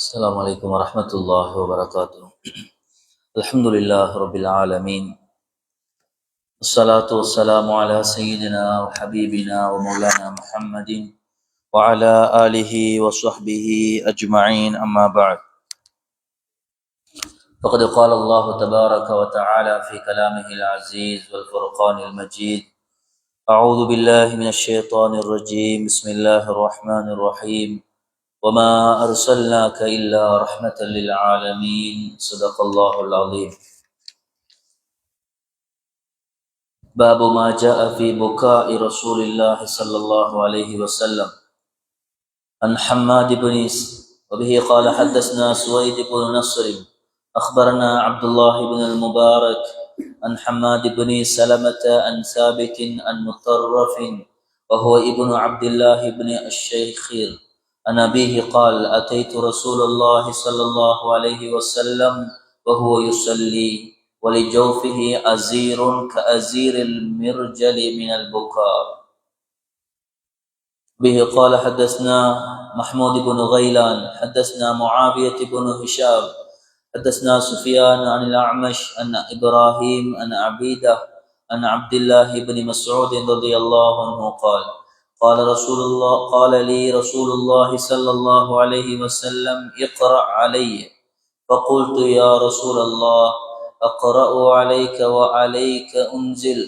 السلام عليكم ورحمة الله وبركاته. الحمد لله رب العالمين، الصلاة والسلام على سيدنا وحبيبنا ومولانا محمد وعلى آله وصحبه أجمعين، أما بعد. فقد قال الله تبارك وتعالى في كلامه العزيز والفرقان المجيد: أعوذ بالله من الشيطان الرجيم، بسم الله الرحمن الرحيم، وما أرسلناك إلا رحمة للعالمين، صدق الله العظيم. باب ما جاء في بكاء رسول الله صلى الله عليه وسلم. عن حماد بن وبه قال حدثنا سويد بن نصر أخبرنا عبد الله بن المبارك عن حماد بن سلمة عن ثابت عن مطرف وهو ابن عبد الله بن الشيخير عن أبيه قال: أتيت رسول الله صلى الله عليه وسلم وهو يصلي ولجوفه أزير كأزير المرجل من البكاء. به قال حدثنا محمود بن غيلان حدثنا معاوية بن هشام حدثنا سفيان عن الأعمش عن إبراهيم عن عبيدة عن عبد الله بن مسعود رضي الله عنه قال: قال لي رسول الله صلى الله عليه وسلم: اقرأ علي. فقلت: يا رسول الله، أقرأ عليك وعليك أنزل؟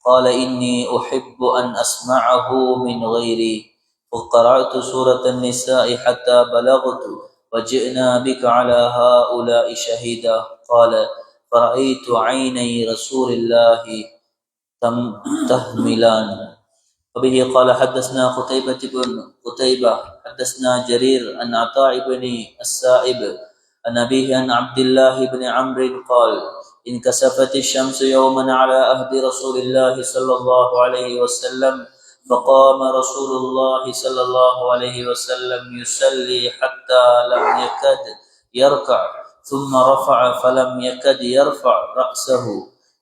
قال: إني أحب أن أسمعه من غيري. فقرأت سورة النساء حتى بلغت: وجئنا بك على هؤلاء شهيدا. قال: فرأيت عيني رسول الله تهملان. وبه قال حدثنا قتيبة حدثنا جرير عن عطاء بن السائب عن أبيه عن عبد الله بن عمرو قال: انكسفت الشمس يوما على عهد رسول الله صلى الله عليه وسلم، فقام رسول الله صلى الله عليه وسلم يصلي حتى لم يكد يركع، ثم رفع فلم يكد يرفع رأسه،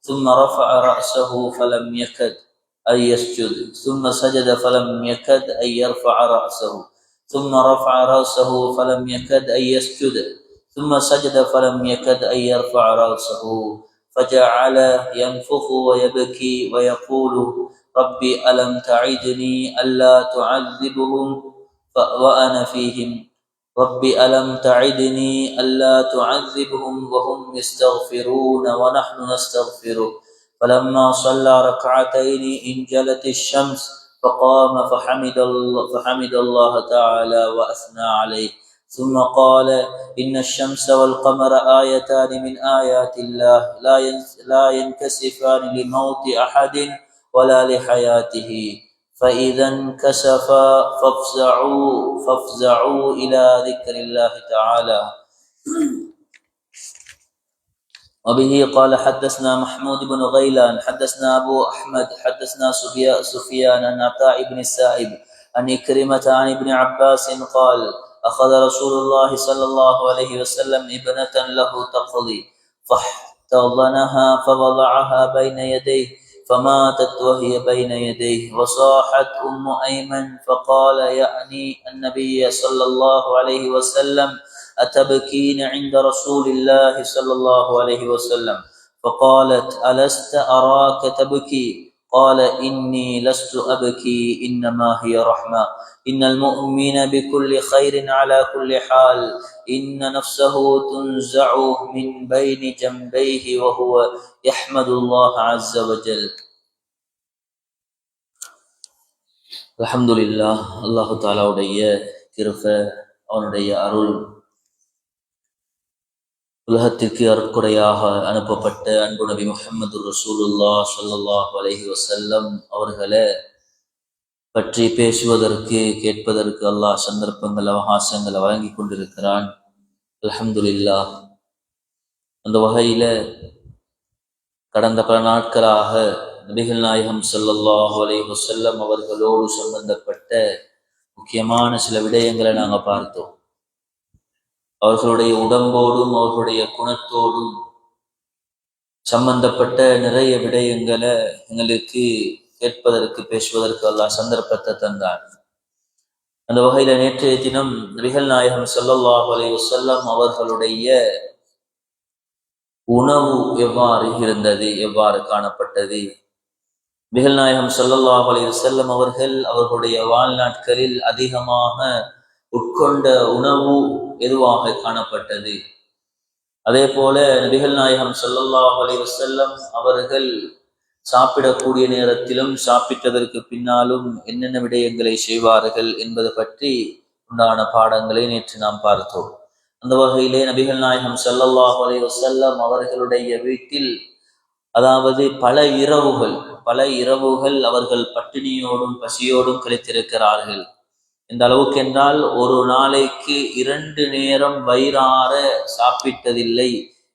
ثم رفع رأسه فلم يكد أن يسجد، ثم سجد فلم يكد أن يرفع رأسه، ثم رفع رأسه فلم يكد أن يسجد، ثم سجد فلم يكد أن يرفع رأسه، فجعل ينفخ ويبكي ويقول: ربي ألم تعدني ألا تعذبهم وأنا فيهم؟ ربي ألم تعدني ألا تعذبهم وهم يستغفرون ونحن نستغفرك؟ فلما صلى ركعتين انجلت الشمس، فقام فحمد الله تعالى وأثنى عليه، ثم قال: إن الشمس والقمر آيتان من آيات الله لا ينكسفان لموت أحد ولا لحياته، فإذا انكسفا فافزعوا إلى ذكر الله تعالى. وبه قال حدثنا محمود بن غيلان حدثنا أبو أحمد حدثنا سفيان عن عطاء بن السائب عن إكرمة عن ابن عباس قال: أخذ رسول الله صلى الله عليه وسلم ابنة له تقضي، فاحتضنها فوضعها بين يديه، فماتت وهي بين يديه. وصاحت أم أيمن فقال، يعني النبي صلى الله عليه وسلم: أتبكين عند رسول الله صلى الله عليه وسلم؟ فقالت: ألست أراك تبكي؟ قال: إني لست أبكي، إنما هي رحمة. إن المؤمن بكل خير على كل حال، إن نفسه تنزع من بين جنبيه وهو يحمد الله عز وجل. الحمد لله. الله تعالى உடைய கிருபை, அவனுடைய அருள், உலகத்திற்கு அருட்கொடையாக அனுப்பப்பட்ட அன்பு நபி முஹம்மது ரசூலுல்லாஹ் ஸல்லல்லாஹு அலைஹி வஸல்லம் அவர்களை பற்றி பேசுவதற்கு, கேட்பதற்கு அல்லாஹ் சந்தர்ப்பங்கள், அவகாசங்களை வழங்கி கொண்டிருக்கிறான். அல்ஹம்துலில்லாஹ். அந்த வகையில கடந்த பல நாட்களாக நபிகள் நாயகம் ஸல்லல்லாஹு அலைஹி வஸல்லம் அவர்களோடு சம்பந்தப்பட்ட முக்கியமான சில விடயங்களை நாங்கள் பார்த்தோம். அவர்களுடைய உடம்போடும் அவர்களுடைய குணத்தோடும் சம்பந்தப்பட்ட நிறைய விடயங்களை எங்களுக்கு கேட்பதற்கு, பேசுவதற்கு அல்லாஹ் சந்தர்ப்பத்தை தந்தான். அந்த வகையில நேற்றைய தினம் நபிகள் நாயகம் ஸல்லல்லாஹு அலைஹி வஸல்லம் அவர்களுடைய உணவு எவ்வாறு இருந்தது, எவ்வாறு காணப்பட்டது. நபிகள் நாயகம் ஸல்லல்லாஹு அலைஹி வஸல்லம் அவர்களுடைய வாழ்நாட்களில் அதிகமாக உட்கொண்ட உணவு எதுவாக காணப்பட்டது. அதே போல நபிகள் நாயகம் ஸல்லல்லாஹு அலைஹி வஸல்லம் அவர்கள் சாப்பிடக்கூடிய நேரத்திலும் சாப்பிட்டதற்கு பின்னாலும் என்னென்ன விடயங்களை செய்வார்கள் என்பது பற்றி உண்டான பாடங்களை நேற்று நாம் பார்த்தோம். அந்த வகையிலே நபிகள் நாயகம் ஸல்லல்லாஹு அலைஹி வஸல்லம் அவர்களுடைய வீட்டில், அதாவது பல இரவுகள் அவர்கள் பட்டினியோடும் பசியோடும் கழித்திருக்கிறார்கள். இந்த அளவுக்கு என்றால் ஒரு நாளைக்கு 2 நேரம் வயிறார சாப்பிட்டதில்லை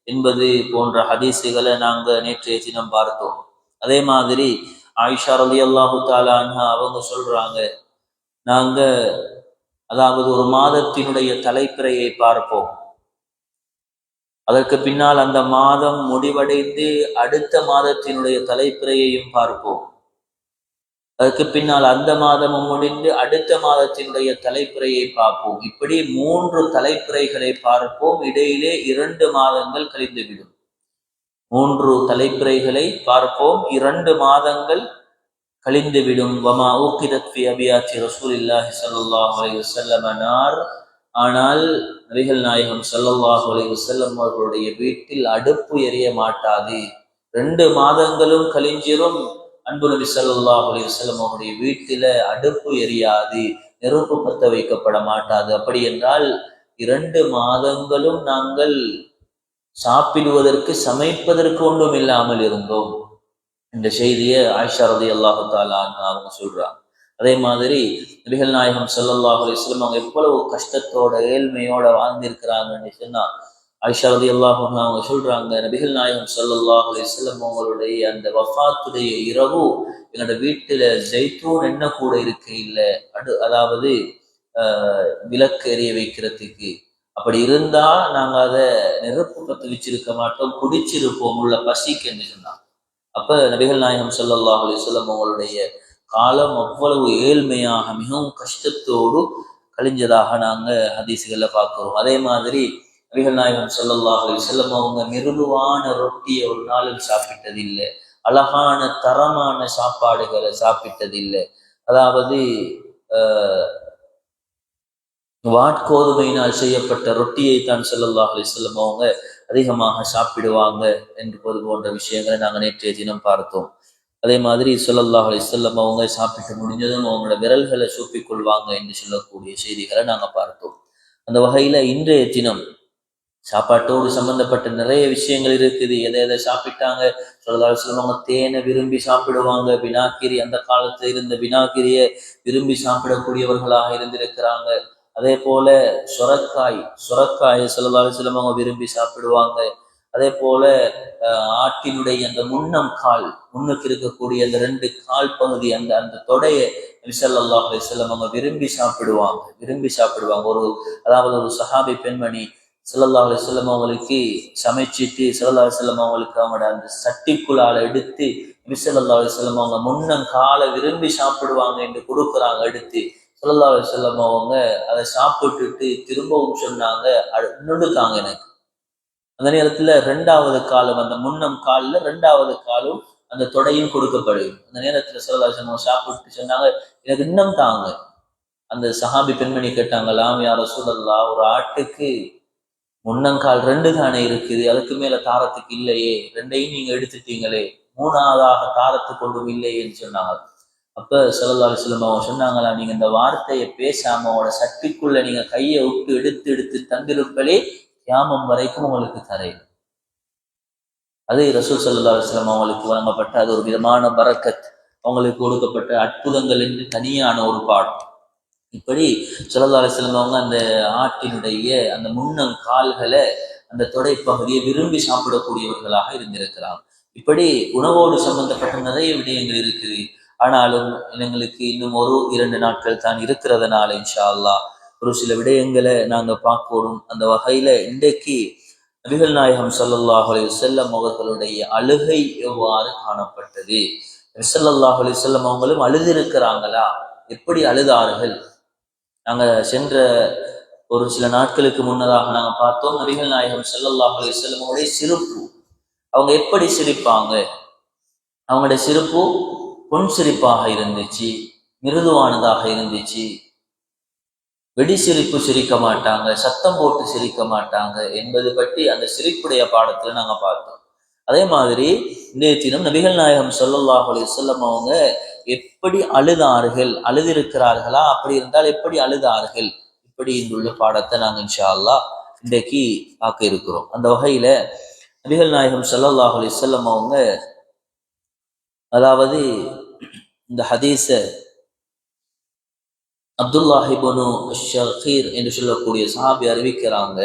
என்பது போன்ற ஹதீஸுகளை நாங்கள் நேற்றைய தினம் பார்த்தோம். அதே மாதிரி ஆயிஷா ரலியல்லாஹு தஆலா அன்ஹா அவங்க சொல்றாங்க, நாங்க அதாவது ஒரு மாதத்தினுடைய தலைப்பிறையை பார்ப்போம், அதற்கு பின்னால் அந்த மாதம் முடிவடைந்து அடுத்த மாதத்தினுடைய தலைப்பிறையையும் பார்ப்போம், அதற்கு பின்னால் அந்த மாதமும் முடிந்து அடுத்த மாதத்தினுடைய தலைப்பிறையை பார்ப்போம். இப்படி 3 தலைப்பிறைகளை பார்ப்போம். இடையிலே 2 மாதங்கள் கழிந்துவிடும். 3 தலைப்பிறைகளை பார்ப்போம், 2 மாதங்கள் கழிந்துவிடும். வமா ஊகிதத் ஃபி அபியாத்தி ரசூலில்லாஹி ஸல்லல்லாஹு அலைஹி வஸல்லம் நார். ஆனால் நபிகள் நாயகம் ஸல்லல்லாஹு அலைஹி வஸல்லம் அவர்களுடைய வீட்டில் அடுப்பு எரிய மாட்டாது. 2 மாதங்களும் கழிஞ்சிரும், அன்பு நபி ஸல்லல்லாஹு அலைஹி வஸல்லம் அவருடைய வீட்டில அடுப்பு எரியாது, நெருப்பு பத்த வைக்கப்பட மாட்டாது. அப்படி என்றால் 2 மாதங்களும் நாங்கள் சாப்பிடுவதற்கு சமைப்பதற்கு ஒன்றும் இல்லாமல் இருந்தோம். இந்த செய்தியை ஆயிஷா ரலியல்லாஹு தஆலா அன்ஹா அவங்க சொல்றாங்க. அதே மாதிரி நபிகள் நாயகம் ஸல்லல்லாஹு அலைஹி வஸல்லம் அவங்க எவ்வளவு கஷ்டத்தோட ஏழ்மையோட வாழ்ந்திருக்கிறாங்கன்னு சொன்னா, ஆயிஷா ரலியல்லாஹு அன்ஹா அவங்க சொல்றாங்க, நபிகள் நாயகம் ஸல்லல்லாஹு அலைஹி வஸல்லம் அவங்களுடைய அந்த வஃபாத்துடைய இரவு என்னோட வீட்டுல ஜைத்தூன் என்ன கூட இருக்க இல்லை, அதாவது விளக்கு எரிய வைக்கிறதுக்கு. அப்படி இருந்தா நாங்க அதை நெருப்பு பத்து வச்சிருக்க மாட்டோம், குடிச்சிருப்போம் உள்ள பசிக்கு என்று சொன்னாங்க. அப்ப நபிகள் நாயகம் ஸல்லல்லாஹு அலைஹி வஸல்லம் அவங்களுடைய காலம் அவ்வளவு ஏழ்மையாக மிகவும் கஷ்டத்தோடு கழிஞ்சதாக நாங்க ஹதீஸ்கள்ல பார்க்கிறோம். அதே மாதிரி நபிகள் நாயகம் ஸல்லல்லாஹு அலைஹி வஸல்லம் அவங்க மிருதுவான ரொட்டியை ஒரு நாளும் சாப்பிட்டதில்லை, அழகான தரமான சாப்பாடுகளை சாப்பிட்டதில்லை. அதாவது வாட்கோதுமையினால் செய்யப்பட்ட ரொட்டியை தான் ஸல்லல்லாஹு அலைஹி வஸல்லம் அவங்க அதிகமாக சாப்பிடுவாங்க என்று போன்ற விஷயங்களை நாங்கள் நேற்றைய தினம் பார்த்தோம். அதே மாதிரி ஸல்லல்லாஹு அலைஹி வஸல்லம் அவங்க சாப்பிட்டு முடிஞ்சதும் அவங்களோட விரல்களை சூப்பிக் கொள்வாங்க என்று சொல்லக்கூடிய செய்திகளை நாங்கள் பார்த்தோம். அந்த வகையில இன்றைய தினம் சாப்பாட்டோடு சம்பந்தப்பட்ட நிறைய விஷயங்கள் இருக்குது. எதை சாப்பிட்டாங்க, ஸல்லல்லாஹு அலைஹி வஸல்லம் அவங்க தேனை விரும்பி சாப்பிடுவாங்க. வினாக்கிரி, அந்த காலத்துல இருந்த வினாக்கிரியை விரும்பி சாப்பிடக்கூடியவர்களாக இருந்திருக்கிறாங்க. அதே போல சுரக்காய் ஸல்லல்லாஹு அலைஹி வஸல்லம் அவங்க விரும்பி சாப்பிடுவாங்க. அதே போல ஆட்டினுடைய அந்த முன்னுக்கு இருக்கக்கூடிய அந்த 2 கால் பகுதி, அந்த தொடையை ஸல்லல்லாஹு அலைஹி வஸல்லம் அவங்க விரும்பி சாப்பிடுவாங்க. அதாவது ஒரு சஹாபி பெண்மணி ஸல்லல்லாஹு அலைஹி வஸல்லம் அவங்களுக்கு சமைச்சிட்டு ஸல்லல்லாஹு அலைஹி வஸல்லம் அவங்களுக்கு அவங்களோட அந்த சட்டிக்குள்ளால எடுத்து ஸல்லல்லாஹு அலைஹி வஸல்லம் அவங்க முன்னங்காலை விரும்பி சாப்பிடுவாங்க என்று கொடுக்குறாங்க. எடுத்து ஸல்லல்லாஹு அலைஹி வஸல்லம் அவங்க அதை சாப்பிட்டுட்டு திரும்பவும் சொன்னாங்க, நொடுக்காங்க எனக்கு. அந்த நேரத்துல 2வது காலம், அந்த முன்னம் காலில் 2வது காலும் அந்த தொடையும் கொடுக்கப்படுது. அந்த நேரத்துல ஸல்லல்லாஹு அலைஹி வஸல்லம் சாப்பிட்டு சொன்னாங்க, எனக்கு இன்னும் தாங்க. அந்த சஹாபி பெண்மணி கேட்டாங்களாம், யா ரசூலல்லாஹ், ஒரு ஆட்டுக்கு முன்னங்கால் 2 தானே இருக்குது, அதுக்கு மேல தாரத்துக்கு இல்லையே, 2ஐயும் நீங்க எடுத்துட்டீங்களே, 3ஆவதாக தாரத்துக்கு கொண்டும் இல்லையேன்னு சொன்னாங்க. அப்ப ஸல்லல்லாஹு அலைஹி வஸல்லம் அவங்க சொன்னாங்களா, நீங்க இந்த வார்த்தையை பேசாம உங்களோட சட்டிக்குள்ள நீங்க கையை விட்டு எடுத்து தந்திருப்பலே கியாமம் வரைக்கும் உங்களுக்கு தரேன். அது ரசூல் ஸல்லல்லாஹு அலைஹி வஸல்லம் அவங்களுக்கு வழங்கப்பட்ட அது ஒரு விதமான பரக்கத், அவங்களுக்கு கொடுக்கப்பட்ட அற்புதங்கள் என்று தனியான ஒரு பாடம். இப்படி ஸல்லல்லாஹு அலைஹி வஸல்லம் அவங்க அந்த ஆட்டினுடைய அந்த முன்னம் கால்களை, அந்த தொடை பகுதியை விரும்பி சாப்பிடக்கூடியவர்களாக இருந்திருக்கிறார். இப்படி உணவோடு சம்பந்தப்பட்ட நிறைய விடயங்கள் இருக்குது. ஆனாலும் எங்களுக்கு இன்னும் 1-2 நாட்கள் தான் இருக்கிறதுனால இன்ஷா அல்லாஹ் ஒரு சில விடயங்களை நாங்க பார்க்கணும். அந்த வகையில இன்றைக்கு நபிகள் நாயகம் ஸல்லல்லாஹு அலைஹி வஸல்லம் அவர்களுடைய அழுகை எவ்வாறு காணப்பட்டது, ஸல்லல்லாஹு அலைஹி வஸல்லம் அவங்களும் அழுதிருக்கிறாங்களா, எப்படி அழுதார்கள், நாங்க சென்ற ஒரு சில நாட்களுக்கு முன்னதாக நாங்க பார்த்தோம், நபிகள் நாயகம் ஸல்லல்லாஹு அலைஹி வஸல்லம் அவருடைய சிரிப்பு. அவங்க எப்படி சிரிப்பாங்க? அவங்களுடைய சிரிப்பு பொன் சிரிப்பாக இருந்துச்சு, மிருதுவானதாக இருந்துச்சு. வெடி சிரிப்பு சிரிக்க மாட்டாங்க, சத்தம் போட்டு சிரிக்க மாட்டாங்க என்பது பற்றி அந்த சிரிப்புடைய பாடத்துல நாங்க பார்த்தோம். அதே மாதிரி இன்றைய தினம் நபிகள் நாயகம் ஸல்லல்லாஹு அலைஹி வஸல்லம் அவங்க எப்படி அழுதார்கள், அழுதிருக்கிறார்களா, அப்படி இருந்தால் எப்படி அழுதார்கள், இப்படி இங்குள்ள பாடத்தை நாங்க இன்ஷா அல்லாஹ் இன்றைக்கு பார்க்க இருக்கிறோம். அந்த வகையில நபிகள் நாயகம் ஸல்லல்லாஹு அலைஹி வஸல்லம் அவங்க, அதாவது இந்த ஹதீஸ அப்துல்லாஹ் இப்னு ஷகீர் என்று சொல்லக்கூடிய சஹாபி அறிவிக்கிறாங்க.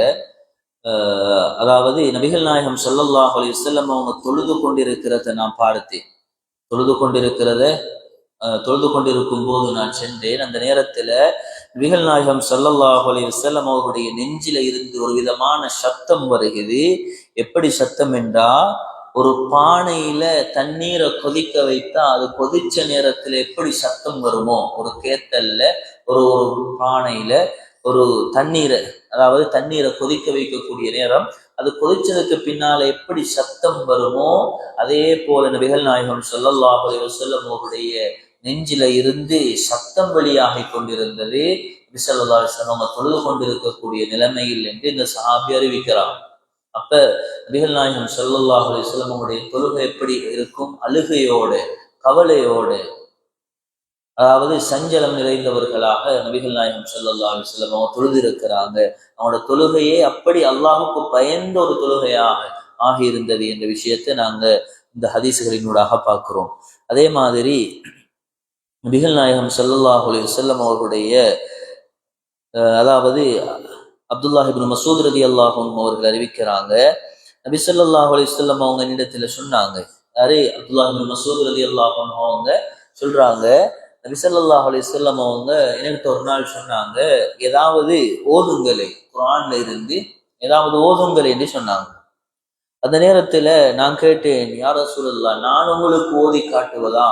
அதாவது நபிகள் நாயகம் ஸல்லல்லாஹு அலைஹி வஸல்லம் அவங்க தொழுது கொண்டிருக்கிறத நான் பார்த்தேன். தொழுது கொண்டிருக்கும் போது நான் சென்றேன். அந்த நேரத்துல நபிகள் நாயகம் ஸல்லல்லாஹு அலைஹி வஸல்லம் அவருடைய நெஞ்சில இருந்து ஒரு விதமான சத்தம் வருகிறது. எப்படி சத்தம் என்றா, ஒரு பானையில தண்ணீரை கொதிக்க வைத்தா அது கொதிச்ச நேரத்துல எப்படி சத்தம் வருமோ, ஒரு கேத்தல்ல ஒரு பானையில ஒரு தண்ணீரை, அதாவது தண்ணீரை கொதிக்க வைக்கக்கூடிய நேரம், அது கொதிச்சதுக்கு பின்னால எப்படி சத்தம் வருமோ, அதே போல நபிகள் நாயகம் ஸல்லல்லாஹு அலைஹி வஸல்லம் அவருடைய நெஞ்சில இருந்து சத்தம் வெளியாகி கொண்டிருந்தது. நபி ஸல்லல்லாஹு அலைஹி வஸல்லம் அவங்க தொழுது கொண்டிருக்கக்கூடிய நிலைமையில் என்று இந்த சஹாபி அறிவிக்கிறார். அப்ப நபிகள் நாயகம் ஸல்லல்லாஹு அலைஹி வஸல்லம் அவருடைய தொழுகை எப்படி இருக்கும்? அழுகையோடு, கவலையோடு, அதாவது சஞ்சலம் நிறைந்தவர்களாக நபிகள் நாயகம் ஸல்லல்லாஹு அலைஹி வஸல்லம் அவங்க தொழுது இருக்கிறாங்க. அவங்களோட தொழுகையே அப்படி அல்லாஹுக்கு பயந்த ஒரு தொழுகையாக ஆகியிருந்தது என்ற விஷயத்தை நாங்க இந்த ஹதீஸ்களினூடாக பார்க்கிறோம். அதே மாதிரி நபிகள் நாயகம் ஸல்லல்லாஹு அலைஹி வஸல்லம் அவர்களுடைய, அதாவது அப்துல்லாஹ் இப்னு மஸ்ஊத் ரலியல்லாஹு அன்ஹு அவர்கள் அறிவிக்கிறாங்க, நபி ஸல்லல்லாஹு அலைஹி வஸல்லம் அவங்க என்னிடத்துல சொன்னாங்க. யாரு? அப்துல்லாஹ் இப்னு மஸ்ஊத் ரலியல்லாஹு அன்ஹு அவங்க சொல்றாங்க, நபி ஸல்லல்லாஹு அலைஹி வஸல்லம் அவங்க என்கிட்ட ஒரு நாள் சொன்னாங்க, ஏதாவது ஓதுங்களே, குர்ஆன்ல இருந்து ஏதாவது ஓதுங்கள் என்று சொன்னாங்க. அந்த நேரத்துல நான் கேட்டேன், யா ரசூலல்லாஹ், நான் உங்களுக்கு ஓதி காட்டுவதா?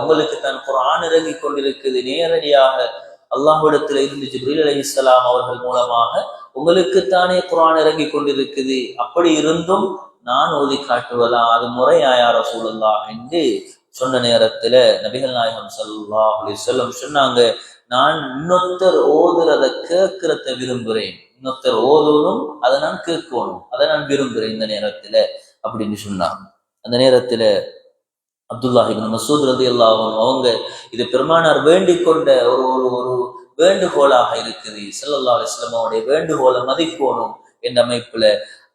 உங்களுக்கு தான் குர்ஆன் இறங்கி கொண்டிருக்குது, நேரடியாக அல்லாஹ்விடத்துல இருந்து ஜிப்ரீல் அலைஹிஸ்ஸலாம் அவர்கள் மூலமாக உங்களுக்குத்தானே குர்ஆன் இறங்கி கொண்டிருக்குது, அப்படி இருந்தும் நான் ஓதி காட்டுவதா? அது முறையா யா ரசூலல்லாஹ் என்று சொன்ன நேரத்துல நபிகள் நாயகம் ஸல்லல்லாஹு அலைஹி வஸல்லம் சொன்னாங்க, நான் இன்னொருத்தர் ஓதுறத கேட்கிறத விரும்புகிறேன், இன்னொருத்தர் ஓதணும், அதை நான் கேட்கணும், அதை நான் விரும்புகிறேன் இந்த நேரத்துல அப்படின்னு சொன்னாங்க. அந்த நேரத்துல அப்துல்லாஹ் இப்னு மஸ்ஊத் ரலியல்லாஹு அன்ஹு அவங்க, இது பெருமானார் வேண்டிக் கொண்ட ஒரு ஒரு வேண்டுகோளாக இருக்குது, ஸல்லல்லாஹு அலைஹி வஸல்லம் அவருடைய வேண்டுகோளை மதிக்கணும் என்ற அமைப்புல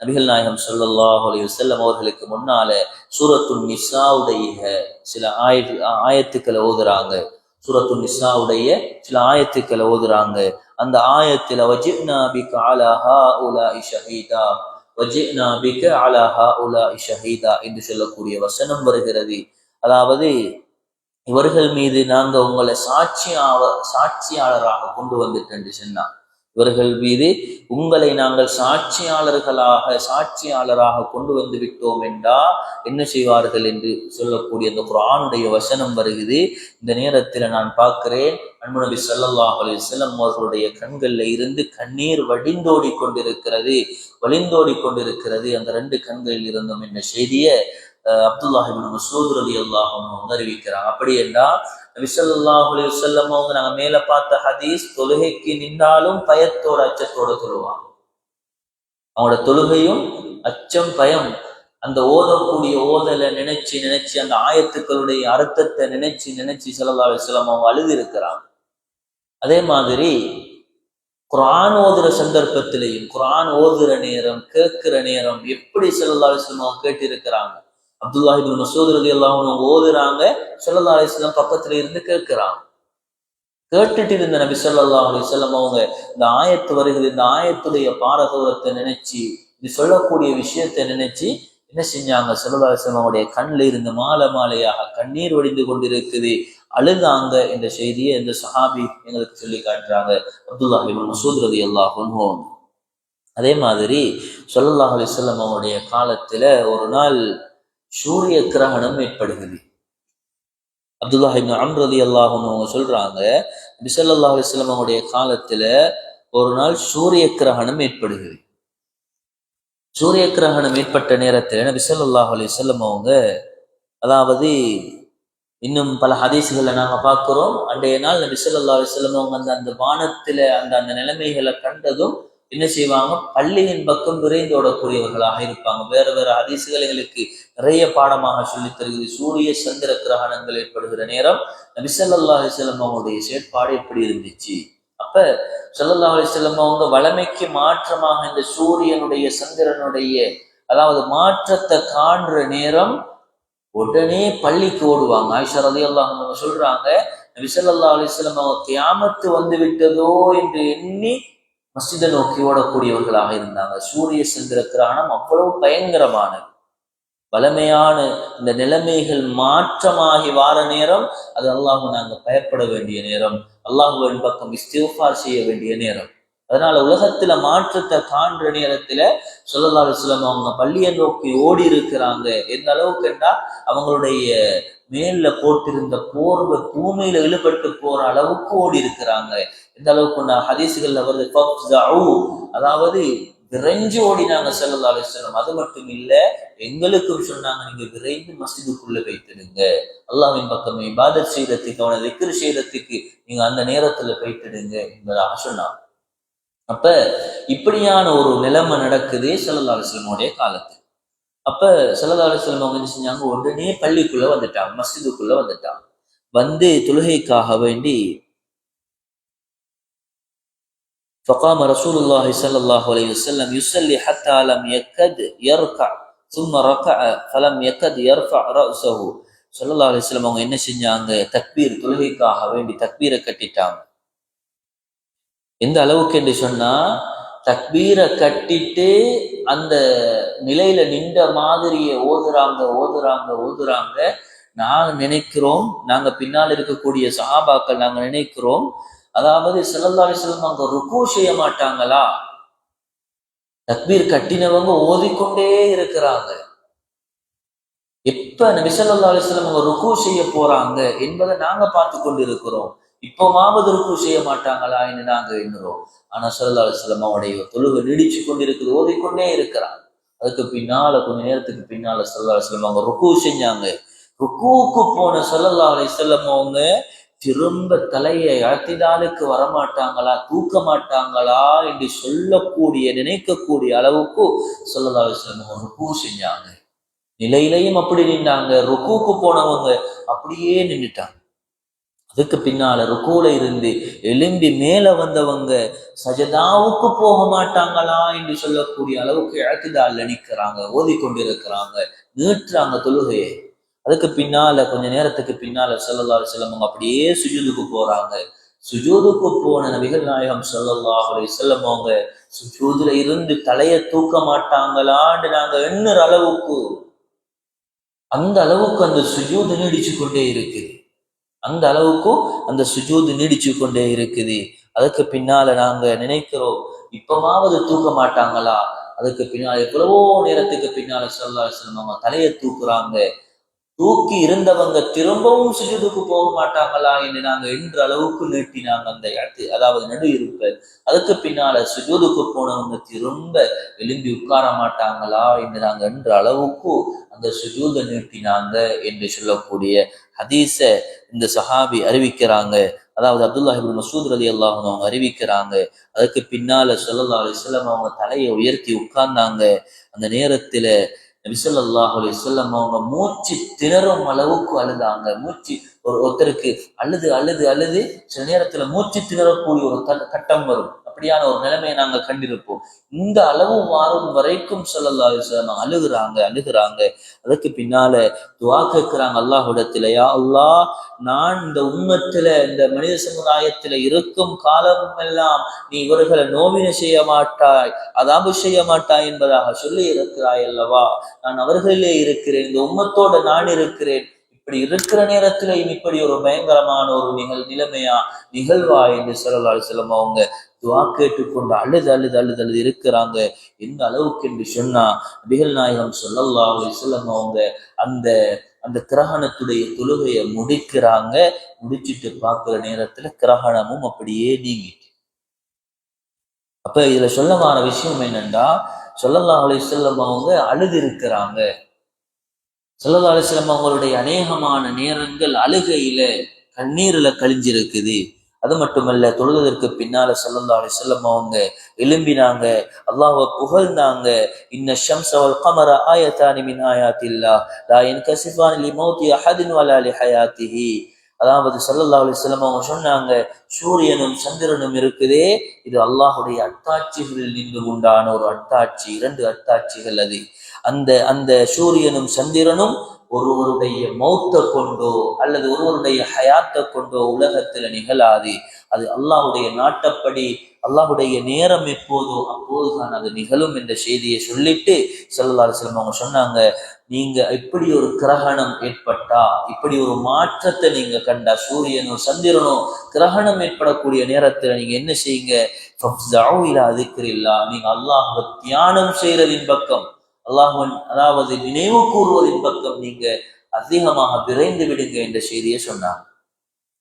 நபிகள் நாயகம் ஸல்லல்லாஹு அலைஹி வஸல்லம் அவர்களுக்கு முன்னால சூரத்துன் நிசாவுடைய சில ஆயத்துக்களை ஓதுறாங்க. சூரத்துன் நிசாவுடைய சில ஆயத்துக்களை ஓதுறாங்க. அந்த ஆயத்துல வஜினா பிக அலா ஹாஉலாஇ ஷஹீதா, வஜினா பிக அலா ஹாஉலாஇ ஷஹீதா என்று சொல்லக்கூடிய வசனம் வருகிறது. அதாவது இவர்கள் மீது நாங்க உங்களை சாட்சியாளராக கொண்டு வந்துட்டு சொன்னார். இவர்கள் மீது உங்களை நாங்கள் சாட்சியாளராக கொண்டு வந்து விட்டோம் என்றா என்ன செய்வார்கள் என்று சொல்லக்கூடிய அந்த குர்ஆனுடைய வசனம் வருகிறது. இந்த நேரத்துல நான் பார்க்கிறேன், அன்பு நபி ஸல்லல்லாஹு அலைஹி வஸல்லம் அவர்களுடைய கண்கள்ல இருந்து கண்ணீர் வழிந்தோடி கொண்டிருக்கிறது. அந்த ரெண்டு கண்களில் இருந்தும் என்ன செய்திய அப்துல்லாஹ் இப்னு மஸ்ஊத் ரலியல்லாஹு அன்ஹு அறிவிக்கிறாங்க. அப்படி என்றால் நபி ஸல்லல்லாஹு அலைஹி வஸல்லம் அவங்க நாங்க மேல பார்த்த ஹதீஸ், தொழுகைக்கு நின்றாலும் பயத்தோட அச்சத்தோட தொழுவாங்க. அவங்களோட தொழுகையும் அச்சம், பயம், அந்த ஓதக்கூடிய ஓதலை நினைச்சு அந்த ஆயத்துக்களுடைய அர்த்தத்தை நினைச்சு ஸல்லல்லாஹு அலைஹி வஸல்லம் அவங்க அழுது இருக்கிறாங்க. அதே மாதிரி குர்ஆன் ஓதுற சந்தர்ப்பத்திலையும், குர்ஆன் ஓதுற நேரம், கேட்கிற நேரம் எப்படி ஸல்லல்லாஹு அலைஹி வஸல்லம் அவங்க கேட்டு இருக்கிறாங்க. அப்துல்லாஹ் இப்னு மஸ்ஊத் ரலியல்லாஹு அன்ஹு ஓதுறாங்க, ஸல்லல்லாஹு அலைஹி வஸல்லம் பக்கத்துல இருந்து கேட்கிறாங்க. கேட்டுட்டு இருந்த நபி ஸல்லல்லாஹு அலைஹி வஸல்லம் அவங்க இந்த ஆயத்து வருகிறது, இந்த ஆயத்துடைய பாரதூரத்தை நினைச்சு, இது சொல்லக்கூடிய விஷயத்தை நினைச்சு என்ன செஞ்சாங்க, ஸல்லல்லாஹு அலைஹி வஸல்லம் அவருடைய கண்ணில் இருந்து மாலையாக கண்ணீர் வடிந்து கொண்டிருக்குது, அழுதாங்க என்ற செய்தியை இந்த சஹாபி எங்களுக்கு சொல்லி காட்டுறாங்க, அப்துல்லாஹ் இப்னு மஸ்ஊத் ரலியல்லாஹு அன்ஹு. அதே மாதிரி ஸல்லல்லாஹு அலைஹி வஸல்லம் அவருடைய காலத்துல ஒரு நாள் சூரிய கிரகணம் ஏற்படுகிறது. அப்துல்லாஹ் இப்னு அம்ர் ரலியல்லாஹு அன்ஹு அவங்க சொல்றாங்க, நபி ஸல்லல்லாஹு அலைஹி வஸல்லம் அவங்களுடைய காலத்துல ஒரு நாள் சூரிய கிரகணம் ஏற்படுகிறது. சூரிய கிரகணம் ஏற்பட்ட நேரத்தில் நபி ஸல்லல்லாஹு அலைஹி வஸல்லம் அவங்க, அதாவது இன்னும் பல ஹதீஸ்களை நாங்க பார்க்கிறோம், அன்றைய நாள் நபி ஸல்லல்லாஹு அலைஹி வஸல்லம் அவங்க அந்த அந்த வானத்துல அந்த நிலைமைகளை கண்டதும் என்ன செய்வாங்க, பள்ளியின் பக்கம் விரைந்து ஓடக்கூடியவர்களாக இருப்பாங்க. வேற வேற ஹதீஸ்கள் எங்களுக்கு நிறைய பாடமாக சொல்லித் தருகிறது. சூரிய சந்திர கிரகணங்கள் ஏற்படுகிற நேரம் நபி ஸல்லல்லாஹு அலைஹி வஸல்லம் அவங்களுடைய செயற்பாடு எப்படி இருந்துச்சு. அப்ப ஸல்லல்லாஹு அலைஹி வஸல்லம் அவங்க வளமைக்கு மாற்றமாக இந்த சூரியனுடைய சந்திரனுடைய அதாவது மாற்றத்தை காண்ற நேரம் உடனே பள்ளிக்கு ஓடுவாங்க. ஆயிஷா ரலியல்லாஹு அன்ஹா சொல்றாங்க, நபி ஸல்லல்லாஹு அலைஹி வஸல்லம் அவங்க கியாமத்து வந்து விட்டதோ என்று எண்ணி மஸ்ஜிதை நோக்கி ஓடக்கூடியவர்களாக இருந்தாங்க. சூரிய சந்திர கிரகணம் அவ்வளவு பயங்கரமானது. வளமையான இந்த நிலைமைகள் மாற்றமாகி வார நேரம் அது அல்லாஹ்வை நாங்க பயப்பட வேண்டிய நேரம், அல்லாஹ்வின் பக்கம் இஸ்திக்ஃபார் செய்ய வேண்டிய நேரம். அதனால உலகத்துல மாற்றத்தை காண்ற நேரத்துல ஸல்லல்லாஹு அலைஹி வஸல்லம் அவங்க பள்ளியை நோக்கி ஓடி இருக்கிறாங்க. எந்த அளவுக்குன்னா அவங்களுடைய மேல போட்டிருந்த போர்வை பூமியில இழுபட்டு போற அளவுக்கு ஓடி இருக்கிறாங்க. எந்த அளவுக்கு ஹதீஸ்கள்ல வருது, அதாவது விரைஞ்சு ஓடினாங்க ஸல்லல்லாஹு அலைஹி வஸல்லம். அது மட்டும் இல்ல, எங்களுக்கும் சொன்னாங்க, நீங்க விரைந்து மஸ்ஜிதுக்குள்ள போய்த்திடுங்க, அல்லாஹ்வின் பக்கம் இபாதத் செய்யறதுக்கு அவனை திக்ர் செய்யறதுக்கு நீங்க அந்த நேரத்துல போய்த்திடுங்க என்பதாக சொன்னாங்க. அப்ப இப்படியான ஒரு நிலைமை நடக்குது ஸல்லல்லாஹு அலைஹி வஸல்லம் காலத்துல. அப்ப ஸல்லல்லாஹு அலைஹி வஸல்லம் அவங்க என்ன செஞ்சாங்க, உடனே பள்ளிக்குள்ள வந்துட்டாங்க, மஸ்ஜிதுக்குள்ள வந்துட்டாங்க. வந்து தொழுகைக்காக வேண்டி فقام رسول الله صلى الله عليه وسلم يصلي حتى لم يكد يركع ثم ركع فلم يكد يرفع رأسه. ஸல்லல்லாஹு அலைஹி வஸல்லம் அவங்க என்ன செஞ்சாங்க, தக்பீர் தொழுகைக்காக வேண்டி தக்பீரை கட்டிட்டாங்க. எந்த அளவுக்கு என்று சொன்னா, தக்பீரை கட்டிட்டு அந்த நிலையில நின்ற மாதிரியே ஓதுறாங்க. நாங்க நினைக்கிறோம், நாங்க பின்னால் இருக்கக்கூடிய சஹாபாக்கள் நாங்க நினைக்கிறோம், அதாவது ஸல்லல்லாஹு அலைஹி வஸல்லம் அங்க ருக்கு செய்ய மாட்டாங்களா, தக்பீர் கட்டினவங்க ஓதிக்கொண்டே இருக்கிறாங்க, எப்ப நபி ஸல்லல்லாஹு அலைஹி வஸல்லம் அங்க ருக்கு செய்ய போறாங்க என்பதை நாங்க பார்த்து கொண்டு இருக்கிறோம். இப்போமாவது ருக்கு செய்ய மாட்டாங்களா என்று நாங்க எண்ணுறோம். ஆனா ஸல்லல்லாஹு அலைஹி வஸல்லம் அவருடைய தொழுகை நீடிச்சு கொண்டிருக்குது, ஓதிக்கொண்டே இருக்கிறாங்க. அதுக்கு பின்னால கொஞ்ச நேரத்துக்கு பின்னால ஸல்லல்லாஹு அலைஹி வஸல்லம் அவங்க ருக்கு செஞ்சாங்க. ருக்குவுக்கு போன ஸல்லல்லாஹு அலைஹி வஸல்லம் அவங்க திரும்ப தலையை இஅ்திதாலுக்கு வரமாட்டாங்களா, தூக்க மாட்டாங்களா என்று சொல்லக்கூடிய நினைக்கக்கூடிய அளவுக்கு ஸல்லல்லாஹு அலைஹி வஸல்லம் ருக்கு செஞ்சாங்க. நிலையிலையும் அப்படி நின்றாங்க, ருக்குவுக்கு போனவங்க அப்படியே நின்றுட்டாங்க. அதுக்கு பின்னால ருக்குல இருந்து எழும்பி மேல வந்தவங்க சஜதாவுக்கு போக மாட்டாங்களா என்று சொல்லக்கூடிய அளவுக்கு இஅ்திதால்ல நிற்கிறாங்க, ஓதிக்கொண்டிருக்கிறாங்க, நீட்டுறாங்க தொழுகையை. அதுக்கு பின்னால கொஞ்ச நேரத்துக்கு பின்னால ஸல்லல்லாஹு அலைஹி வஸல்லம் அப்படியே சுஜூதுக்கு போறாங்க. சுஜூதுக்கு போன நபிகள் நாயகம் ஸல்லல்லாஹு அலைஹி வஸல்லம் அவங்க சுஜூதுல இருந்து தலையை தூக்க மாட்டாங்களான்னு நாங்க எண்ணுற அளவுக்கு, அந்த அளவுக்கு அந்த சுஜூது நீடிச்சு கொண்டே இருக்குது. அந்த அளவுக்கு அந்த சுஜூது நீடிச்சு கொண்டே இருக்குது. அதுக்கு பின்னால நாங்க நினைக்கிறோம், இப்பமாவது தூக்க மாட்டாங்களா. அதுக்கு பின்னால எவ்வளவோ நேரத்துக்கு பின்னால ஸல்லல்லாஹு அலைஹி வஸல்லம் அவங்க தலையை தூக்குறாங்க. தூக்கி இருந்தவங்க திரும்பவும் சுஜூதுக்கு போக மாட்டாங்களா என்று நாங்க என்ற அளவுக்கு நீட்டினாங்க அந்த அதாவது நடு இருப்ப. அதுக்கு பின்னால சுஜூதுக்கு போனவங்க திரும்ப எழும்பி உட்கார மாட்டாங்களா என்று நாங்க என்ற அளவுக்கு அந்த சுஜூதை நீட்டினாங்க என்று சொல்லக்கூடிய ஹதீஸ இந்த சஹாபி அறிவிக்கிறாங்க. அதாவது அப்துல்லாஹ் இப்னு மஸ்ஊத் ரலியல்லாஹு அன்ஹு அவங்க அறிவிக்கிறாங்க. அதுக்கு பின்னால ஸல்லல்லாஹு அலைஹி வஸல்லம் அவங்க தலையை உயர்த்தி உட்கார்ந்தாங்க. அந்த நேரத்துல நபி ஸல்லல்லாஹு அலைஹி வஸல்லம் அவங்க மூச்சு திணறும் அளவுக்கு அழுதாங்க. மூச்சு ஒருத்தருக்கு அழுது சில நேரத்துல மூச்சு திணறக்கூடிய ஒரு கட்டம் வரும். அப்படியான ஒரு நிலைமையை நாங்க கண்டிருப்போம். இந்த அளவு மாறும் வரைக்கும் ஸல்லல்லாஹு அலைஹி வஸல்லம் அழுகுறாங்க. அதுக்கு பின்னால துஆ கேட்கிறாங்க அல்லாஹ்விடத்துல, யா அல்லாஹ், நான் இந்த உம்மத்துல இந்த மனித சமுதாயத்துல இருக்கும் காலம் எல்லாம் நீ இவர்களை நோவினை செய்ய மாட்டாய், அதாபு செய்ய மாட்டாய் என்பதாக சொல்லி இருக்கிறாய் அல்லவா. நான் அவர்களிலே இருக்கிறேன், இந்த உம்மத்தோட நான் இருக்கிறேன். இப்படி இருக்கிற நேரத்துல இப்படி ஒரு பயங்கரமான ஒரு நிகழ்வா என்று ஸல்லல்லாஹு அலைஹி வஸல்லம் அவங்க துஆ கேட்டுக்கொண்டு அழுது இருக்கிறாங்க. எந்த அளவுக்கு என்று சொன்னா, நபிகள் நாயகம் ஸல்லல்லாஹு அலைஹி வஸல்லம் அவங்க அந்த அந்த கிரகணத்துடைய தொழுகையை முடிக்கிறாங்க. முடிச்சிட்டு பார்க்கிற நேரத்துல கிரகணமும் அப்படியே நீங்கிட்டு. அப்ப இதுல சொல்லமான விஷயம் என்னன்னா, ஸல்லல்லாஹு அலைஹி வஸல்லம் அவங்க அழுது இருக்கிறாங்க. ஸல்லல்லாஹு அலைஹி வஸல்லம் அவங்களுடைய அநேகமான நேரங்கள் அழுகையில கண்ணீர்ல கழிஞ்சிருக்குது. அது மட்டுமல்ல, தொழுவதற்கு பின்னால ஸல்லல்லாஹு அலைஹி வஸல்லம் அவங்க எழும்பினாங்க, அல்லாஹ்வை புகழ்ந்தாங்க. இன்ன ஷம்ஸ வல் கமர ஆயத்தானி மின் ஆயாத்தில்லாஹ் லா யன்கஸிஃபானி லிமௌத்தி அஹதின் வலா லிஹயாத்திஹி. அதாவது ஸல்லல்லாஹு அலைஹி வஸல்லம் அவங்க சொன்னாங்க, சூரியனும் சந்திரனும் இருக்குதே, இது அல்லாஹுடைய அத்தாட்சிகளில் நின்று உண்டான ஒரு அத்தாட்சி, 2 அத்தாட்சிகள். அது அந்த அந்த சூரியனும் சந்திரனும் ஒருவருடைய மௌத்தை கொண்டோ அல்லது ஒருவருடைய ஹயாத்தை கொண்டோ உலகத்துல நிகழாது. அது அல்லாஹுடைய நாட்டப்படி, அல்லாஹுடைய நேரம் எப்போதோ அப்போதுதான் அது நிகழும் என்ற செய்தியை சொல்லிட்டு ஸல்லல்லாஹு அலைஹி வஸல்லம் அவங்க சொன்னாங்க, நீங்க இப்படி ஒரு கிரகணம் ஏற்பட்டா, இப்படி ஒரு மாற்றத்தை நீங்க கண்டா, சூரியனோ சந்திரனோ கிரகணம் ஏற்படக்கூடிய நேரத்துல நீங்க என்ன செய்யுங்க, நீங்க அல்லாஹ்வை தியானம் செய்யறதின் பக்கம், அல்லாஹ்வின் அதாவது நினைவு கூறுவதின் பக்கம் நீங்க அதிகமாக விரைந்து விடுங்க என்ற செய்தியை சொன்னாங்க.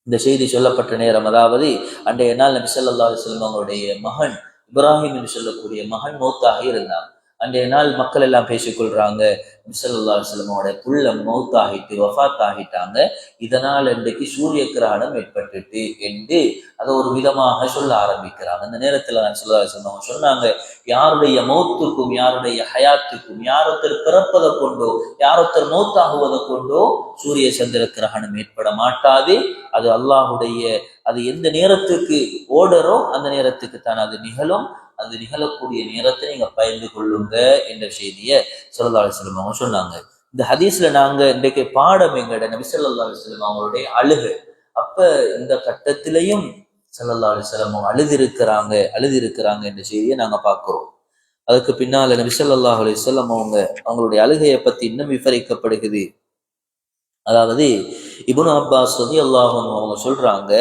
இந்த செய்தி சொல்லப்பட்ட நேரம், அதாவது அன்றைய நாள் நபி ஸல்லல்லாஹு அலைஹி வஸல்லம் அவங்களுடைய மகன் இப்ராஹிம் என்று சொல்லக்கூடிய மகன் மௌத்தாக இருந்தாங்க. அன்றைய நாள் மக்கள் எல்லாம் பேசிக்கொள்றாங்க, நபி ஸல்லல்லாஹு அலைஹி வஸல்லம் அவருடைய புள்ள மௌத்தாகிட்டு வஃபாத் ஆகிட்டாங்க, இதனால் இன்றைக்கு சூரிய கிரகணம் ஏற்பட்டுட்டு என்று அதை ஒரு விதமாக சொல்ல ஆரம்பிக்கிறாங்க. அந்த நேரத்துல நான் ஸல்லல்லாஹு அலைஹி வஸல்லம் சொன்னாங்க, யாருடைய மௌத்துக்கும் யாருடைய ஹயாத்துக்கும், யாரொருத்தர் பிறப்பதை கொண்டோ யாரொருத்தர் மௌத்தாகுவதை கொண்டோ சூரிய சந்திர கிரகணம் ஏற்பட மாட்டாது. அது அல்லாஹுடைய, அது எந்த நேரத்துக்கு ஓடரோ அந்த நேரத்துக்கு தான் அது நிகழும். அது நிகழக்கூடிய நேரத்தை நீங்க பயந்து கொள்ளுங்க என்ற செய்தியை ஸல்லல்லாஹு அலைஹி வஸல்லம் அவங்க சொன்னாங்க. இந்த ஹதீஸ்ல நாங்க இன்றைக்கு பாடம் எங்கட நபி ஸல்லல்லாஹு அலைஹி வஸல்லம் அவங்களுடைய அழுகை. அப்ப இந்த கட்டத்திலையும் ஸல்லல்லாஹு அலைஹி வஸல்லம் அவங்க அழுதிருக்கிறாங்க என்ற செய்தியை நாங்க பார்க்கிறோம். அதுக்கு பின்னால நபி ஸல்லல்லாஹு அலைஹி வஸல்லம் அவங்களுடைய அழுகையை பத்தி இன்னும் விவரிக்கப்படுகிறது. அதாவது இப்னு அப்பாஸ் ரலியல்லாஹு அன்ஹு அவங்க சொல்றாங்க,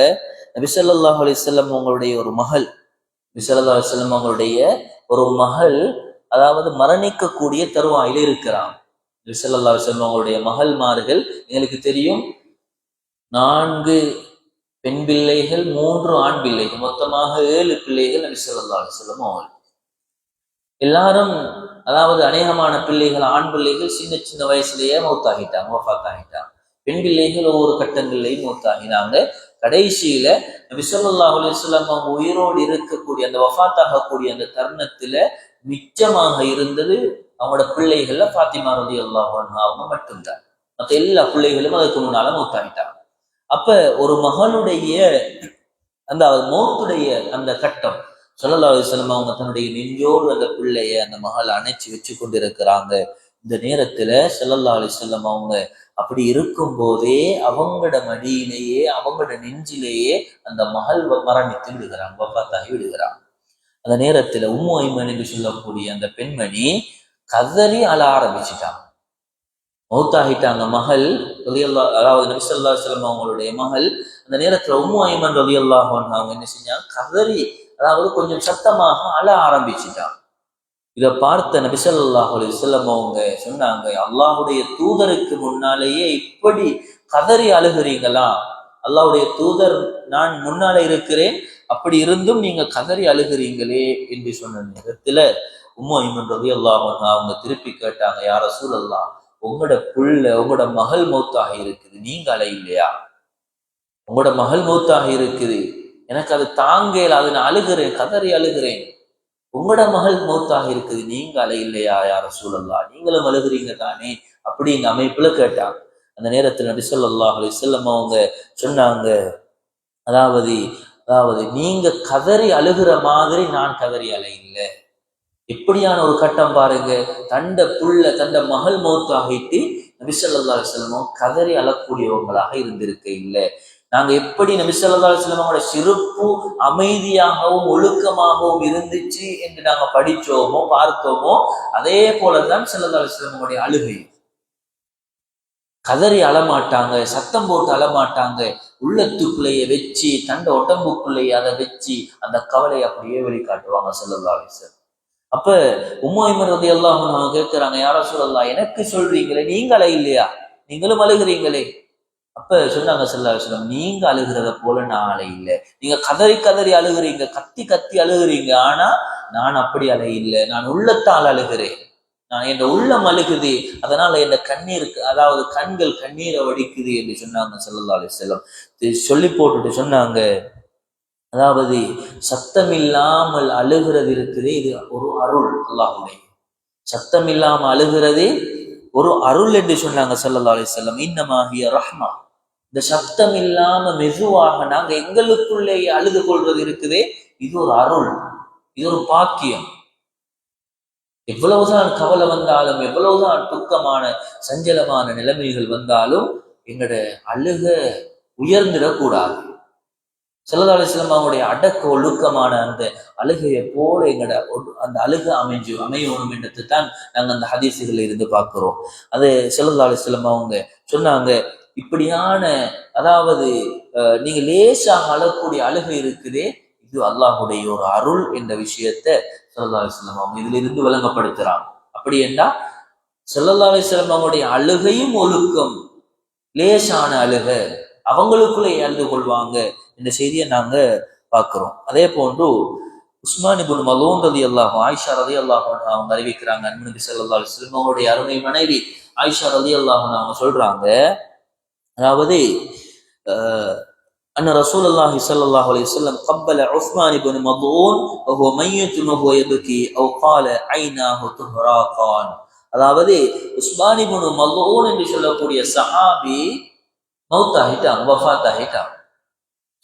நபி ஸல்லல்லாஹு அலைஹி வஸல்லம் அவங்களுடைய ஒரு மகள், நபி ஸல்லல்லாஹு அலைஹி வஸல்லம் அவங்களுடைய ஒரு மகள் அதாவது மரணிக்கக்கூடிய தருவாயில இருக்கிறாங்க. நபி ஸல்லல்லாஹு அலைஹி வஸல்லம் அவங்களுடைய மகள்மார்கள் எங்களுக்கு தெரியும், 4 பெண் பிள்ளைகள், 3 ஆண் பிள்ளைகள், மொத்தமாக 7 பிள்ளைகள் நபி ஸல்லல்லாஹு அலைஹி வஸல்லம் அவங்க. எல்லாரும் அதாவது அநேகமான பிள்ளைகள், ஆண் பிள்ளைகள் சின்ன சின்ன வயசுலயே மௌத்தாகிட்டாங்க, வஃபாத் ஆகிட்டாங்க. பெண் பிள்ளைகள் ஒவ்வொரு கட்டங்கள்லையும் மௌத்தாகினாங்க. கடைசியில நபி ஸல்லல்லாஹு அலைஹி வஸல்லம் அவங்க உயிரோடு இருக்கக்கூடிய அந்த வஃபாத் ஆகக்கூடிய அந்த தருணத்துல மிச்சமாக இருந்தது அவங்களோட பிள்ளைகள்ல ஃபாத்திமா ரலியல்லாஹு அன்ஹா அவங்க மட்டும்தான். மற்ற எல்லா பிள்ளைகளும் அதுக்கு முன்னால மௌத்தாகிட்டாங்க. அப்ப ஒரு மகனுடைய அந்த மௌத்துடைய அந்த கட்டம், ஸல்லல்லாஹு அலைஹி வஸல்லம் அவங்க தன்னுடைய நெஞ்சோடு அந்த பிள்ளைய அந்த மகள் அணைச்சி வச்சு கொண்டிருக்கிறாங்க. இந்த நேரத்துல ஸல்லல்லாஹு அலைஹி வஸல்லம் அவங்க அப்படி இருக்கும் போதே அவங்களோட மடியிலேயே அவங்களோட நெஞ்சிலேயே அந்த மகள் மரணித்து விடுகிறாங்க, வஃபாத்தாகி விடுகிறாங்க. அந்த நேரத்துல உம்மு ஐமன் என்று சொல்லக்கூடிய அந்த பெண்மணி கதறி அழ ஆரம்பிச்சுட்டாங்க. மௌத்தாகிட்டாங்க மகள் ரலியல்லாஹு, அதாவது நபி ஸல்லல்லாஹு அலைஹி வஸல்லம் அவங்களுடைய மகள். அந்த நேரத்துல உம்மு ஐமன் ரலியல்லாஹு அன்ஹா அவங்க என்ன செஞ்சாங்க, கதறி அதாவது கொஞ்சம் சத்தமாக அழ ஆரம்பிச்சுட்டாங்க. இதை பார்த்த நபி ஸல்லல்லாஹு அலைஹி வஸல்லம் அவங்க சொன்னாங்க, அல்லாஹுடைய தூதருக்கு முன்னாலேயே இப்படி கதறி அழுகிறீங்களா? அல்லாஹுடைய தூதர் நான் முன்னாலே இருக்கிறேன், அப்படி இருந்தும் நீங்க கதறி அழுகிறீங்களே என்று சொன்ன நேரத்துல உம்மு ஐமன் ரலியல்லாஹு அன்ஹா அவங்க திருப்பி கேட்டாங்க, யா ரசூலல்லாஹ், உங்களோட புள்ள, உங்களோட மகள் மௌத்தாக இருக்குது, நீங்க அழ இல்லையா? உங்களோட மகள் மௌத்தாக இருக்குது, எனக்கு அது தாங்கல, அது நான் அழுகிறேன், கதறி அழுகிறேன். உங்களோட மகள் மௌத்தாக இருக்குது, நீங்க அழ இல்லையா யா ரசூலல்லாஹ், நீங்களும் அழுகிறீங்க தானே அப்படிங்க அமைப்புல கேட்டாங்க. அந்த நேரத்தில் நபி ஸல்லல்லாஹு அலைஹி வஸல்லம் அவங்க சொன்னாங்க, அதாவது அதாவது நீங்க கதறி அழுகிற மாதிரி நான் கதறி அழ இல்லை. எப்படியான ஒரு கட்டம் பாருங்க, தண்ட புள்ள தண்ட மகள் மௌத்தாகிட்டு நபி ஸல்லல்லாஹு அலைஹி வஸல்லம் கதறி அழக்கூடியவங்களாக இருந்திருக்க இல்லை. நாங்க எப்படி நபி ஸல்லல்லாஹு அலைஹி வஸல்லமோட சிறப்பு அமைதியாகவும் ஒழுக்கமாகவும் இருந்துச்சு என்று நாங்க படிச்சோமோ பார்த்தோமோ, அதே போலதான் ஸல்லல்லாஹு அலைஹி வஸல்லமோடைய அழுகை. கதறி அழமாட்டாங்க, சத்தம் போட்டு அழமாட்டாங்க, உள்ளத்துக்குள்ளேயே வச்சு தண்ட உடம்புக்குள்ளேயே அதை வச்சு அந்த கவலையை அப்படியே வெளிக்காட்டுவாங்க ஸல்லல்லாஹு அலைஹி வஸல்லம். அப்ப உம்மு ஐமன் ரலியல்லாஹு அன்ஹா கேட்கிறாங்க, யா ரசூலல்லாஹ், எனக்கு சொல்றீங்களே, நீங்களே இல்லையா? நீங்களும் அழுகிறீங்களே. அப்ப சொன்னாங்க ஸல்லல்லாஹு அலைஹி வஸல்லம், நீங்க அழுகிறத போல நான் அலை இல்லை. நீங்க கதறி கதறி அழுகிறீங்க, கத்தி கத்தி அழுகிறீங்க. ஆனா நான் அப்படி அலை இல்லை. நான் உள்ளத்தால் அழுகிறேன். நான் என் உள்ளம் அழுகுது. அதனால என் கண்ணீருக்கு, அதாவது கண்கள் கண்ணீரை வடிக்குது என்று சொன்னாங்க ஸல்லல்லாஹு அலைஹி வஸல்லம். சொல்லி போட்டுட்டு சொன்னாங்க, அதாவது சத்தம் இல்லாமல் அழுகிறது இருக்குது, இது ஒரு அருள். அல்லாஹ்வுடைய சத்தம் இல்லாம அழுகிறது ஒரு அருள் என்று சொன்னாங்க ஸல்லல்லாஹு அலைஹி வஸல்லம். இன்னமா ஹிய ரஹ்மா. இந்த சத்தம் இல்லாம மெதுவாக நாங்க எங்களுக்குள்ளேயே அழுது கொள்வது இருக்குதே, இது ஒரு அருள், இது ஒரு பாக்கியம். எவ்வளவுதான் கவலை வந்தாலும், எவ்வளவுதான் துக்கமான சஞ்சலமான நிலைமைகள் வந்தாலும் எங்களோட அழுக உயர்ந்திடக்கூடாது. ஸல்லல்லாஹு அலைஹி வஸல்லம் அவங்களுடைய அடக்க ஒழுக்கமான அந்த அழுகையை போல எங்களோட அந்த அழுகை அமையணும் என்றது தான் நாங்கள் அந்த ஹதீஸுகளில் இருந்து பார்க்கிறோம். அது ஸல்லல்லாஹு அலைஹி வஸல்லம் அவங்க சொன்னாங்க, இப்படியான, அதாவது நீங்க லேசாக அழக்கூடிய அழுகை இருக்குதே, இது அல்லாஹுடைய ஒரு அருள் என்ற விஷயத்தை ஸல்லல்லாஹு அலைஹி வஸல்லம் அவங்க இதுல இருந்து விளங்கப்படுத்துறாங்க. அப்படி என்றா ஸல்லல்லாஹு அலைஹி வஸல்லம் அவங்களுடைய அழுகையும் ஒழுக்கம், லேசான அழுக, அவங்களுக்குள்ளே அழுது கொள்வாங்க என்ற செய்தியை நாங்க பார்க்கிறோம். அதே போன்று உஸ்மான் இப்னு மலூன் ரலியல்லாஹு ஆயிஷா ரலியல்லாஹு அன்ஹா அவங்க அறிவிக்கிறாங்க, நபி ஸல்லல்லாஹு அலைஹி வஸல்லம் அவங்களுடைய அருமை மனைவி ஆயிஷா ரலியல்லாஹு அன்ஹா அவங்க சொல்றாங்க, அதாவது அன்ன ரசூலுல்லாஹி ஸல்லல்லாஹு அலைஹி வஸல்லம் قبل عثمان بن مظعون وهو ميت وهو يبكي او قال عيناه تهراقان. அதாவது உஸ்மான் இப்னு மல்ஊன் என்று சொல்லக்கூடிய சஹாபி மௌத்தாகிட்டாங்க, வஃபாத் ஆகிட்டாங்க.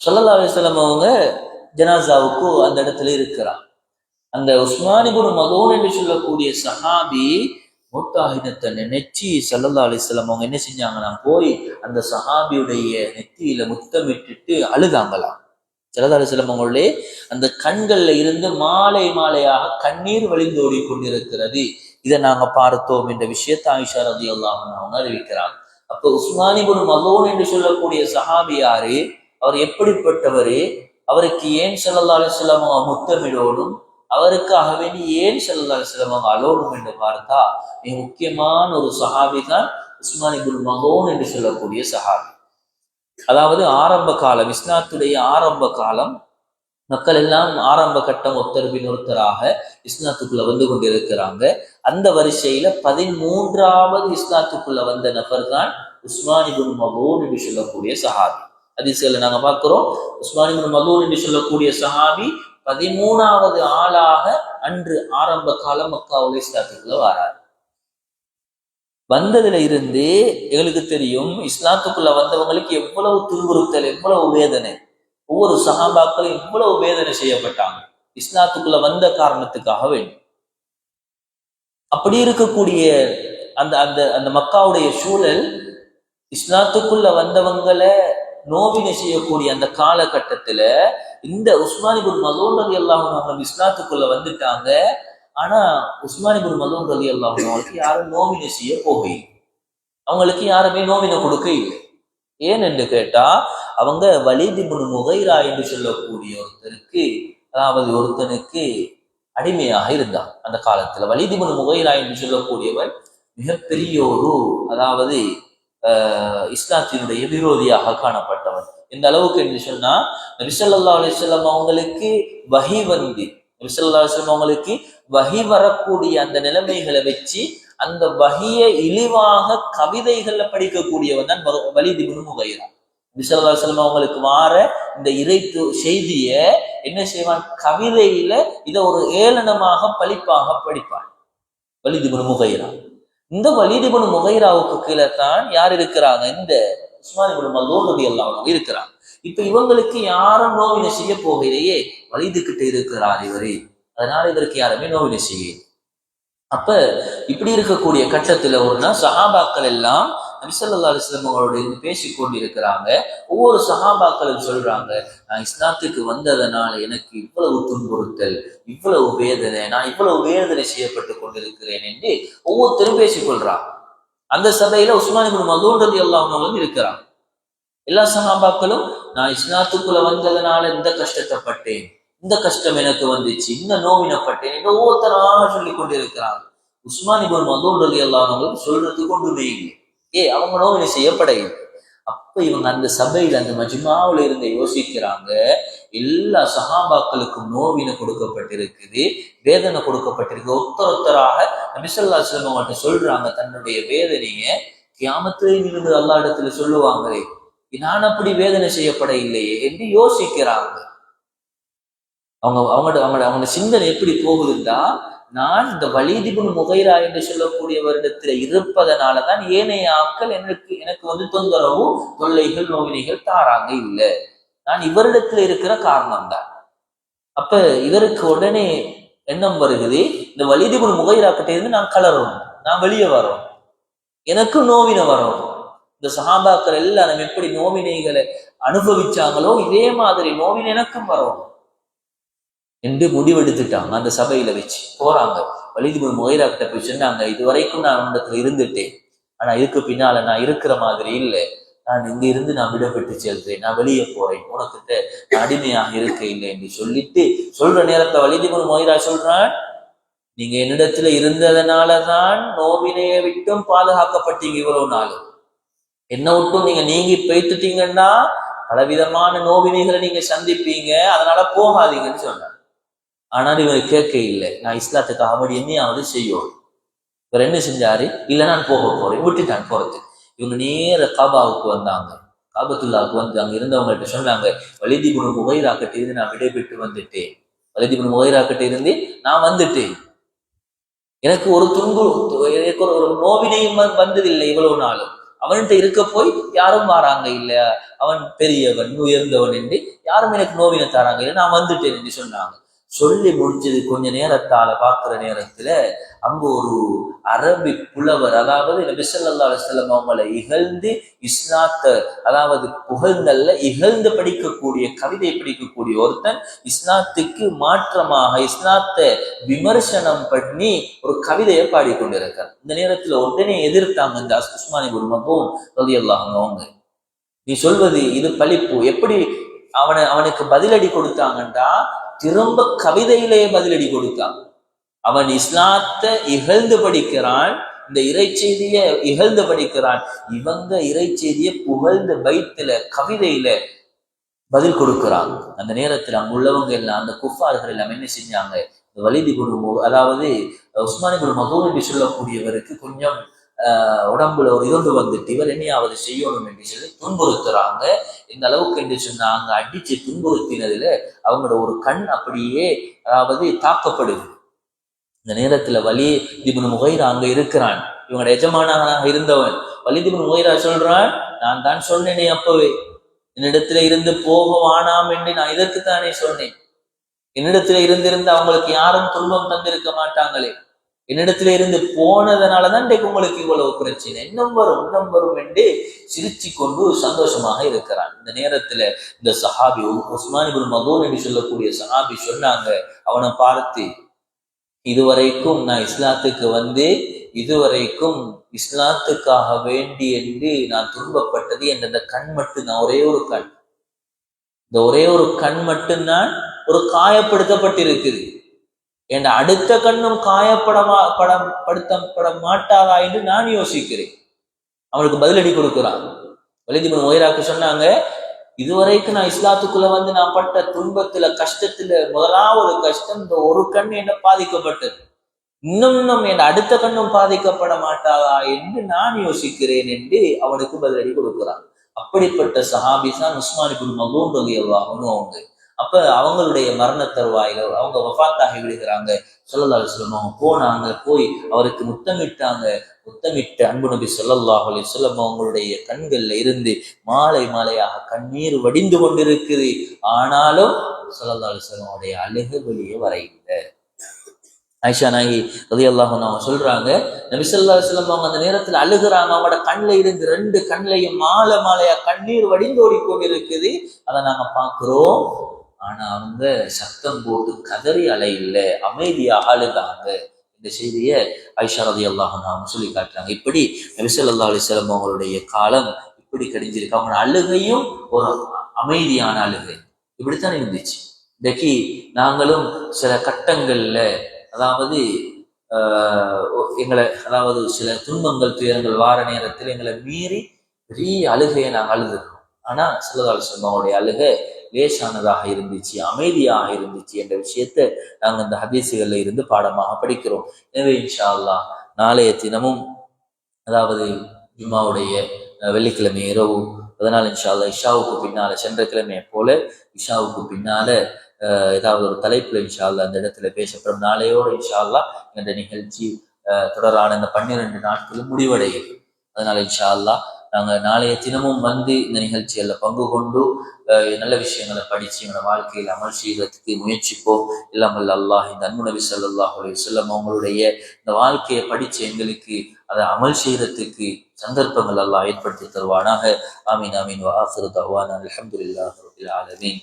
ஸல்லல்லாஹு அலைஹி வஸல்லம் அவங்க ஜனாசாவுக்கு அந்த இடத்துல இருக்கிறார். அந்த உஸ்மான் இப்னு மல்ஊன் என்று சொல்லக்கூடிய சஹாபி மௌத்தாகினத்தை நினைச்சு ஸல்லல்லாஹு அலைஹி வஸல்லம் அவங்க என்ன செஞ்சாங்கன்னா, போய் அந்த சஹாபியுடைய நெத்தியில முத்தமிட்டுட்டு அழுதாங்களாம். ஸல்லல்லாஹு அலைஹி வஸல்லம் அவங்களுடைய அந்த கண்கள்ல இருந்து மாலை மாலையாக கண்ணீர் வழிந்து ஓடிக்கொண்டிருக்கிறது. இதை நாங்க பார்த்தோம் என்ற விஷயத்தை ஆயிஷா ரலியல்லாஹு அன்ஹா அவங்க அறிவிக்கிறாங்க. அப்ப உஸ்மான் இப்னு மல்ஊன் என்று சொல்லக்கூடிய சஹாபி யாரு, அவர் எப்படிப்பட்டவரு, அவருக்கு ஏன் ஸல்லல்லாஹு அலைஹி வஸல்லம் அவங்க முத்தமிடோடும், அவருக்காக வேண்டி ஏன் ஸல்லல்லாஹு அலைஹி வஸல்லம் அவங்க அலோடும் என்று பார்த்தா, மிக முக்கியமான ஒரு சஹாபி தான் உஸ்மான் இப்னு மல்ஊன் என்று சொல்லக்கூடிய சஹாபி. அதாவது ஆரம்ப காலம், இஸ்லாத்துடைய ஆரம்ப காலம், மக்கள் எல்லாம் ஆரம்ப கட்டம் ஒருத்தர் பின் ஒருத்தராக இஸ்லாத்துக்குள்ள வந்து கொண்டிருக்கிறாங்க. அந்த வரிசையில 13வது இஸ்லாத்துக்குள்ள வந்த நபர் தான் உஸ்மான் இப்னு மல்ஊன் என்று சொல்லக்கூடிய சஹாபி. ஹதீஸ்ல நாங்க பார்க்கிறோம், உஸ்மான் இப்னு மல்ஊன் என்று சொல்லக்கூடிய சஹாபி 13வது ஆளாக அன்று ஆரம்ப காலம் மக்காவுல இஸ்லாத்துக்குள்ள வரார். வந்ததுல இருந்து எங்களுக்கு தெரியும், இஸ்லாத்துக்குள்ள வந்தவங்களுக்கு எவ்வளவு துன்புறுத்தல், எவ்வளவு வேதனை, ஒவ்வொரு சஹாபாக்களும் எவ்வளவு வேதனை செய்யப்பட்டாங்க இஸ்லாத்துக்குள்ள வந்த காரணத்துக்காக வேண்டும். அப்படி இருக்கக்கூடிய அந்த அந்த அந்த மக்காவுடைய சூழல், இஸ்லாத்துக்குள்ள வந்தவங்களை நோவினை செய்யக்கூடிய அந்த காலகட்டத்துல இந்த உஸ்மான் இப்னு மல்ஊன் ரலியல்லாஹு அன்ஹு இஸ்லாத்துக்குள்ள வந்துட்டாங்க. ஆனா உஸ்மான் இப்னு மல்ஊன் ரலியல்லாஹு அன்ஹு அவங்களுக்கு யாரும் நோவினை செய்ய போகல, அவங்களுக்கு யாருமே நோவினை கொடுக்க இல்லை. ஏன் என்று கேட்டா, அவங்க வலீத் இப்னு முகைரா என்று சொல்லக்கூடிய ஒருத்தனுக்கு அடிமையாக இருந்தார். அந்த காலத்துல வலீத் இப்னு முகைரா என்று சொல்லக்கூடியவர் மிகப்பெரிய ஒரு, அதாவது இஸ்லாத்தினுடைய விரோதியாக காணப்பட்டவர். இந்த அளவுக்கு என்று சொன்னா, நபி ஸல்லல்லாஹு அலைஹி வஸல்லம் அவங்களுக்கு வஹி வந்து, நபி ஸல்லல்லாஹு அலைஹி வஸல்லம் அவங்களுக்கு வஹி வரக்கூடிய அந்த நிலைமைகளை வச்சு அந்த வஹியை இழிவாக கவிதைகள்ல படிக்கக்கூடியவன் தான் வலீத் இப்னு முகைரா. நபி ஸல்லல்லாஹு அலைஹி வஸல்லம் அவங்களுக்கு வார இந்த இறை செய்திய என்ன செய்வான், கவிதையில இதை ஒரு ஏளனமாக பழிப்பாக படிப்பான் வலீத் இப்னு முகைரா. இந்த வலீத் இப்னு முகைராவுக்கு கீழே தான் யார் இருக்கிறாங்க, இந்த உஸ்மான் இப்னு மல்ஊன் ரலியல்லாஹு அன்ஹு இருக்கிறாங்க. இப்ப இவங்களுக்கு யாரும் நோவினை செய்ய போகையிலேயே, வலீது கிட்ட இருக்கிறார் இவரு, அதனால இவருக்கு யாருமே நோவினை செய்ய. அப்ப இப்படி இருக்கக்கூடிய கட்டத்துல ஒரு நாள் சஹாபாக்கள் எல்லாம் நபி ஸல்லல்லாஹு அலைஹி வஸல்லம் அவங்களோட பேசிக் கொண்டிருக்கிறாங்க. ஒவ்வொரு சஹாபாக்களும் சொல்றாங்க, நான் இஸ்லாத்துக்கு வந்ததனால எனக்கு இவ்வளவு துன்புறுத்தல், இவ்வளவு வேதனை, நான் இவ்வளவு வேதனை செய்யப்பட்டு கொண்டிருக்கிறேன் என்று ஒவ்வொருத்தரும் பேசிக்கொள்றாங்க. அந்த சபையில உஸ்மான் இப்னு மல்ஊன் ரலியல்லாஹு அன்ஹு இருக்கிறாங்க. எல்லா சஹாபாக்களும், நான் இஸ்லாத்துக்குள்ள வந்ததனால இந்த கஷ்டத்தை பட்டேன், இந்த கஷ்டம் எனக்கு வந்துச்சு, இந்த நோவினப்பட்டேன் என்று ஒவ்வொருத்தராக சொல்லிக் கொண்டிருக்கிறாங்க. உஸ்மான் இப்னு மல்ஊன் ரலியல்லாஹு அன்ஹு சொல்றதுக்கு ஒன்றுமே இல்லை. அவங்க நோவினை செய்யப்பட இல்லை. அப்ப இவங்க அந்த சபையில அந்த மஜ்மாவுல இருந்து யோசிக்கிறாங்க, எல்லா சஹாபாக்களுக்கும் நோவினை கொடுக்கப்பட்டிருக்குது, வேதனை கொடுக்கப்பட்டிருக்கு. ஒருத்தராக நபி ஸல்லல்லாஹு அலைஹி வஸல்லம் அவங்கள்ட்ட சொல்றாங்க தன்னுடைய வேதனைய. கியாமத்திலே இருந்து அல்லாஹ் இடத்துல சொல்லுவாங்களே, நான் அப்படி வேதனை செய்யப்பட இல்லையே என்று யோசிக்கிறாங்க. அவங்க சிந்தனை எப்படி போகுதுன்னா, நான் இந்த வலீத் இப்னு முகைரா என்று சொல்லக்கூடிய வருடத்துல இருப்பதனாலதான் ஏனைய ஆட்கள் எனக்கு தொந்தரவு, தொல்லைகள், நோவினைகள் தாராங்க இல்லை, நான் இவரிடத்துல இருக்கிற காரணம் தான். அப்ப இவருக்கு உடனே எண்ணம் வருகிறது, இந்த வலீத் இப்னு முகைரா கிட்ட இருந்து நான் கலறணும், நான் வெளியே வரோம், எனக்கு நோவினை வரும். இந்த சஹாபாக்கள் எல்லாரும் எப்படி நோவினைகளை அனுபவிச்சாங்களோ இதே மாதிரி நோவினை எனக்கும் வரும் என்று முடிவெடுத்துட்டாங்க. அந்த சபையில வச்சு போறாங்க. வலீத் இப்னு முகைரா கிட்ட போய் சொன்னாங்க, இதுவரைக்கும் நான் உன்னிடத்துல இருந்துட்டேன், ஆனா இதுக்கு பின்னால நான் இருக்கிற மாதிரி இல்லை, நான் இங்க இருந்து நான் விடப்பட்டு செல்றேன், நான் வெளியே போறேன், உனக்கிட்ட அடிமையாக இருக்க இல்லை என்று சொல்லிட்டு சொல்ற நேரத்தை வலீத் இப்னு முகைரா சொல்றான், நீங்க என்னிடத்துல இருந்ததுனாலதான் நோவினையை விட்டும் பாதுகாக்கப்பட்டீங்க இவ்வளவு நாள், என்ன விட்டும் நீங்கி போய்த்துட்டீங்கன்னா பலவிதமான நோவினைகளை நீங்க சந்திப்பீங்க, அதனால போகாதீங்கன்னு சொன்னாங்க. ஆனால் இவர் கேட்க இல்லை, நான் இஸ்லாத்துக்காக அப்படி என்னையாவது செய்யும். இவர் என்ன செஞ்சாரு, இல்ல நான் போக போறேன், விட்டுட்டான் போறது. இவங்க நேர காபாவுக்கு வந்தாங்க, காபத்துல்லாவுக்கு வந்து அங்க இருந்தவங்கள்ட்ட சொன்னாங்க, வலீத் இப்னு முகைரா கிட்ட இருந்து நான் விடைபெற்று வந்துட்டேன், வலீத் இப்னு முகைரா கிட்ட இருந்து நான் வந்துட்டேன், எனக்கு ஒரு ஒரு நோவினையும் வந்ததில்லை இவ்வளவு நாளும், அவன்கிட்ட இருக்க போய் யாரும் வாராங்க இல்ல, அவன் பெரியவன் உயர்ந்தவன் என்று யாரும் எனக்கு நோவினை தாராங்க இல்லை, நான் வந்துட்டேன் என்று சொன்னாங்க. சொல்லி முடிச்சது கொஞ்ச நேரத்தால பார்க்கிற நேரத்துல அங்க ஒரு அரபி புலவர், அதாவது நபி ஸல்லல்லாஹு அலைஹி வஸல்லம் அவங்களை இகழ்ந்து இஸ்லாத்தை, அதாவது புகழ்ந்தல்ல இகழ்ந்து படிக்கக்கூடிய கவிதை படிக்கக்கூடிய ஒருத்தன் இஸ்லாத்துக்கு மாற்றமாக இஸ்லாத்தை விமர்சனம் பண்ணி ஒரு கவிதையை பாடிக்கொண்டிருக்கார். இந்த நேரத்துல உடனே எதிர்த்தாங்க இந்த உஸ்மான் இப்னு மத்ஊன் ரலியல்லாஹு அன்ஹு அவங்க, நீ சொல்வது இது பழிப்பு. எப்படி அவனுக்கு பதிலடி கொடுத்தாங்கன்றா, திரும்ப கவிதையிலேயே பதிலடி கொடுத்தான். அவன் இஸ்லாத்தை இகழ்ந்து படிக்கிறான், இந்த இறைச்செய்திய இகழ்ந்து படிக்கிறான், இவங்க இறைச்செய்திய புகழ்ந்து பைத்துல கவிதையில பதில் கொடுக்கிறாங்க. அந்த நேரத்தில் அங்க உள்ளவங்க எல்லாம், அந்த குஃபார்கள் எல்லாம் என்ன செஞ்சாங்க, வலீத் இப்னு அதாவது உஸ்மான் இப்னு மத்ஊன் என்று சொல்லக்கூடியவருக்கு கொஞ்சம் உடம்புல ஒரு இதொன்று வந்துட்டு இவர் என்னையாவது செய்யணும் என்று சொல்லி துன்புறுத்துறாங்க. இந்த அளவுக்கு என்று சொன்னாங்க, அடிச்சு துன்புறுத்தினதுல அவங்களோட ஒரு கண் அப்படியே அதாவது தாக்கப்படுது. இந்த நேரத்துல வலீத் இப்னு முகைரா அங்க இருக்கிறான், இவங்களோட எஜமானாக இருந்தவன். வலீத் இப்னு முகைரா சொல்றான், நான் தான் சொன்னேனே அப்பவே, என்னிடத்துல இருந்து போக வானாம் என்று நான் இதற்குத்தானே சொன்னேன், என்னிடத்துல இருந்திருந்து அவங்களுக்கு யாரும் துன்பம் தந்திருக்க மாட்டாங்களே, என்னிடத்துல இருந்து போனதுனாலதான் இன்றைக்கு உங்களுக்கு இவ்வளவு பிரச்சனை, இன்னும் வரும் என்று சிரிச்சு கொண்டு சந்தோஷமாக இருக்கிறான். இந்த நேரத்துல இந்த சஹாபி உஸ்மான் இப்னு மத்ஊன் என்று சொல்லக்கூடிய சஹாபி சொன்னாங்க, அவனை பார்த்து, இதுவரைக்கும் நான் இஸ்லாத்துக்கு வந்து இதுவரைக்கும் இஸ்லாத்துக்காக வேண்டி என்று நான் துன்பப்பட்டது என்ற இந்த கண் மட்டும்தான், ஒரே ஒரு கண், இந்த ஒரே ஒரு கண் மட்டும்தான் ஒரு காயப்படுத்தப்பட்டிருக்குது, என் அடுத்த கண்ணும் காயப்பட மாட்டாதா என்று நான் யோசிக்கிறேன். அவனுக்கு பதிலடி கொடுக்கிறான். வலீத் இப்னு முகைராக்கு சொன்னாங்க, இதுவரைக்கும் நான் இஸ்லாத்துக்குள்ள வந்து நான் பட்ட துன்பத்துல கஷ்டத்துல முதலாவது கஷ்டம் இந்த ஒரு கண் என்ன பாதிக்கப்பட்டது, இன்னும் என் அடுத்த கண்ணும் பாதிக்கப்பட மாட்டாதா என்று நான் யோசிக்கிறேன் என்று அவனுக்கு பதிலடி கொடுக்கிறான். அப்படிப்பட்ட சஹாபி தான் உஸ்மான் இப்னு மத்ஊன் ரலியல்லாஹு அன்ஹு அவங்க. அப்ப அவங்களுடைய மரண தருவாயில அவங்க வஃபாத்தாகி விடுகிறாங்க. ஸல்லல்லாஹு அலைஹி வஸல்லம் அவங்க போனாங்க, போய் அவருக்கு முத்தமிட்டு அன்பு நபி ஸல்லல்லாஹு அலைஹி வஸல்லம் அவங்களுடைய கண்கள்ல இருந்து மாலையாக கண்ணீர் வடிந்து கொண்டிருக்குது. ஆனாலும் ஸல்லல்லாஹு அலைஹி வஸல்லம் அவருடைய அழுகை வெளியே வரையில்லை. ஆயிஷா நாயகி ரலியல்லாஹு அன்ஹா சொல்றாங்க, நபி ஸல்லல்லாஹு அலைஹி வஸல்லம் அவங்க அந்த நேரத்துல அழுகுறாங்க, அவங்களோட கண்ணில இருந்து 2 கண்ணிலையும் மாலையா கண்ணீர் வடிந்து ஓடிக்கொண்டிருக்குது. அதை நாங்க பாக்குறோம். ஆனா அவங்க சத்தம் போட்டு கதறி அலையில்லை, அமைதியாக அழுதாங்க. இந்த செய்தியை ஆயிஷா ரலியல்லாஹு அன்ஹா சொல்லி காட்டுறாங்க. இப்படி நபி ஸல்லல்லாஹு அலைஹி வஸல்லம் அவங்களுடைய காலம் இப்படி கழிஞ்சிருக்கு. அவங்க அழுகையும் ஒரு அமைதியான அழுகை இப்படித்தான் இருந்துச்சு. இன்றைக்கு நாங்களும் சில கட்டங்கள்ல, அதாவது எங்களை, அதாவது சில துன்பங்கள் துயரங்கள் வார நேரத்தில் எங்களை மீறி பெரிய அழுகையை நாங்கள் அழுதுறோம். ஆனா ஸல்லல்லாஹு அலைஹி அழுகை லேசானதாக இருந்துச்சு, அமைதியாக இருந்துச்சு என்ற விஷயத்தை நாங்கள் இந்த ஹதீஸுகள்ல இருந்து பாடமாக படிக்கிறோம். எனவே இன்ஷா அல்லாஹ் நாளைய தினமும், அதாவது ஜும்மாவுடைய வெள்ளிக்கிழமை இரவு, அதனால் இன்ஷா அல்லாஹ் இஷாவுக்கு பின்னால, சென்ற கிழமையை போல இஷாவுக்கு பின்னால ஏதாவது ஒரு தலைப்புல இன்ஷா அல்லாஹ் அந்த இடத்துல பேசப்படும். நாளையோடு இன்ஷா அல்லாஹ் இந்த நிகழ்ச்சி தொடரான இந்த 12 நாட்களும் முடிவடையுது. அதனால இன்ஷா அல்லாஹ் நாங்கள் நாளைய தினமும் வந்து இந்த நிகழ்ச்சிகள்ல பங்கு கொண்டு நல்ல விஷயங்களை படிச்சு எங்களோட வாழ்க்கையில் அமல் செய்வதற்கு முயற்சிப்போம். இல்லாமல் அல்லாஹ் இந்த அன்பு நபி ஸல்லல்லாஹு அலைஹி வஸல்லம் அவங்களுடைய இந்த வாழ்க்கையை படிச்சு எங்களுக்கு அதை அமல் செய்யறதுக்கு சந்தர்ப்பங்கள் அல்லாஹ் ஏற்படுத்தி தருவானாக. ஆமீன் ஆமீன். வ ஆகிரு தஅவானா அல்ஹம்துலில்லாஹி ரப்பில் ஆலமீன்.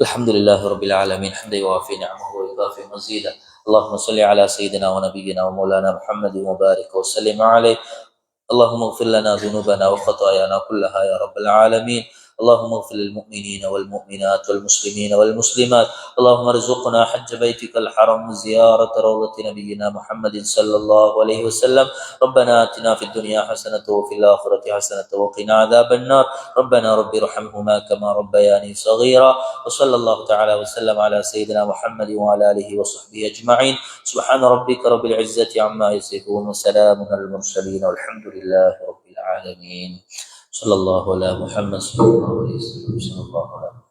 அல்ஹம்துலில்லாஹி ரப்பில் ஆலமீன். ஹம்தன் யுவாஃபி நிஅமஹு வ யுகாஃபி மஸீதா. اللهم صل على سيدنا ونبينا ومولانا محمد وبارك وسلم عليه. اللهم اغفر لنا ذنوبنا وخطايانا كلها يا رب العالمين. اللهم اغفر للمؤمنين والمؤمنات والمسلمين والمسلمات. اللهم ارزقنا حج بيتك الحرم وزيارة روضة نبينا محمد صلى الله عليه وسلم. ربنا آتنا في الدنيا حسنة وفي الآخرة حسنة وقنا عذاب النار. ربنا رب ارحمهما كما ربياني صغيرا. وصلى الله تعالى وسلم على سيدنا محمد وعلى آله وصحبه أجمعين. سبحان ربك رب العزة عما يصفون وسلام على المرسلين والحمد لله رب العالمين. صلى الله على محمد صلى الله عليه وسلم. صلى الله عليه وسلم.